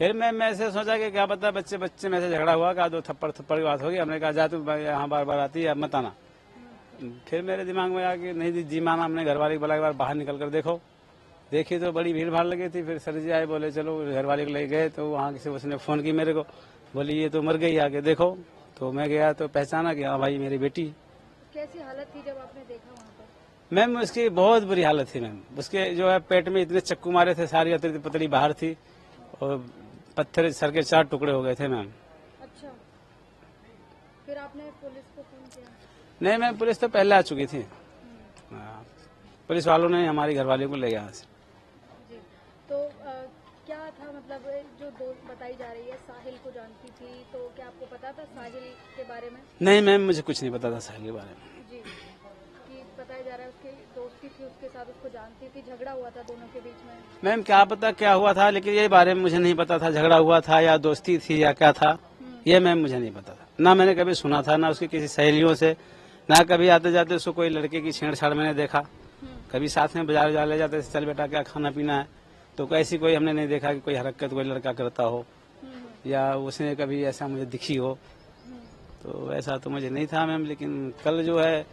फिर मैं ऐसे सोचा कि क्या पता बच्चे बच्चे में से झगड़ा हुआ, का 2 थप्पड़ की बात होगी। हमने कहा जा तू यहाँ बार बार आती है, अब मत आना। फिर मेरे दिमाग में आया कि नहीं जी माना, हमने घर वाले को बोला एक बार बाहर निकल कर देखो। देखी तो बड़ी भीड़ भाड़ लगी थी। फिर सर जी आए, बोले चलो, घर वाले को ले गए। तो वहाँ से उसने फोन की मेरे को, बोली ये तो मर गई, आके देखो। तो मैं गया तो पहचाना कि हाँ भाई मेरी बेटी। कैसी हालत थी जब आपने देखा वहाँ पर? मैम उसकी बहुत बुरी हालत थी मैम। उसके जो है पेट में इतने चक्कू मारे थे, सारी अतरी पतली बाहर थी और पत्थर सर के 4 टुकड़े हो गए थे मैम। अच्छा, फिर आपने पुलिस को फोन किया? नहीं मैम, पुलिस तो पहले आ चुकी थी। हाँ, पुलिस वालों ने हमारी घरवाली को ले गया यहाँ से। जी, तो क्या था मतलब जो दोस्त बताई जा रही है साहिल को जानती थी, तो क्या आपको पता था साहिल के बारे में? नहीं मैम, मुझे कुछ नहीं पता था साहिल के बारे में। जी, कि बताया जा रहा है उसकी दोस्ती थी उसके साथ, उसको जानती थी, झगड़ा हुआ था दोनों के बीच में। मैम क्या पता क्या हुआ था, लेकिन ये बारे में मुझे नहीं पता था, झगड़ा हुआ था या दोस्ती थी या क्या था, ये मैम मुझे नहीं पता था। ना मैंने कभी सुना था, ना उसकी किसी सहेलियों से, ना कभी आते जाते उसको कोई लड़के की छेड़छाड़ मैंने देखा। कभी साथ में बाजार ले जाते, चल बेटा क्या खाना पीना है, तो ऐसी कोई हमने नहीं देखा कि कोई हरकत कोई लड़का करता हो या उसने कभी ऐसा मुझे दिखी हो। तो ऐसा तो मुझे नहीं था मैम। लेकिन कल जो है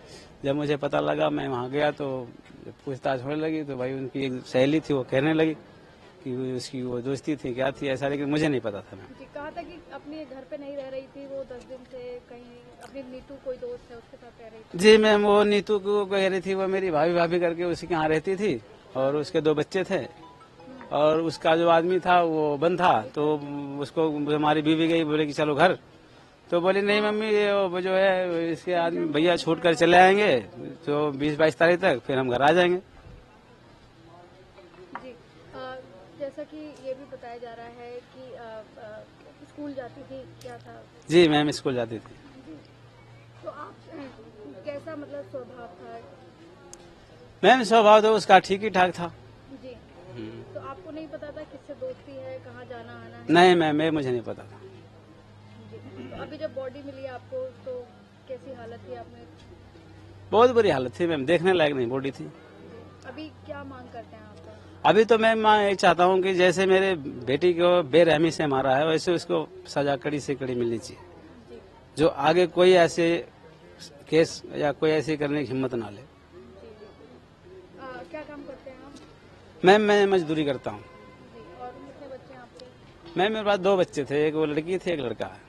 जब मुझे पता लगा, मैं वहाँ गया तो जब पूछताछ होने लगी तो भाई उनकी एक सहेली थी, वो कहने लगी कि उसकी वो दोस्ती थी क्या थी ऐसा, लेकिन मुझे नहीं पता था मैम। जी, कहा था कि अपने घर पे नहीं रह रही थी वो 10 दिन से, कहीं अपनी नीतू कोई दोस्त है उसके साथ रह रही थी। जी मैम, वो नीतू को कह रही थी, वो मेरी भाभी भाभी करके उसी के यहाँ रहती थी और उसके 2 बच्चे थे और उसका जो आदमी था वो बंद था। तो उसको हमारी बीवी गई, बोले कि चलो घर। तो बोली नहीं मम्मी, ये वो जो है इसके आदमी भैया छूट कर चले आएंगे तो 20-22 तारीख तक, फिर हम घर आ जाएंगे। जी, जैसा कि ये भी बताया जा रहा है कि स्कूल जाती थी, क्या था? जी मैम, स्कूल जाती थी। जी, तो आप कैसा मतलब स्वभाव था? मैम स्वभाव तो उसका ठीक ही ठाक था। जी, तो आपको नहीं पता था किससे दोस्ती है, कहाँ जाना आना है? नहीं मैम, ये मुझे नहीं पता था। जी, तो अभी जब बॉडी मिली आपको तो कैसी हालत थी आपने? बहुत बुरी हालत थी मैम, देखने लायक नहीं बॉडी थी। अभी क्या मांग करते हैं आप? अभी तो मैं ये चाहता हूँ कि जैसे मेरे बेटी को बेरहमी से मारा है, वैसे उसको सजा कड़ी से कड़ी मिलनी चाहिए, जी, जो आगे कोई ऐसे केस या कोई ऐसी करने की हिम्मत ना ले। जी, क्या काम करते हैं आप? मैम मैं मजदूरी करता हूँ। जी, और कितने बच्चे हैं आपके? मैम मेरे पास 2 बच्चे थे, एक वो लड़की थी, एक लड़का है।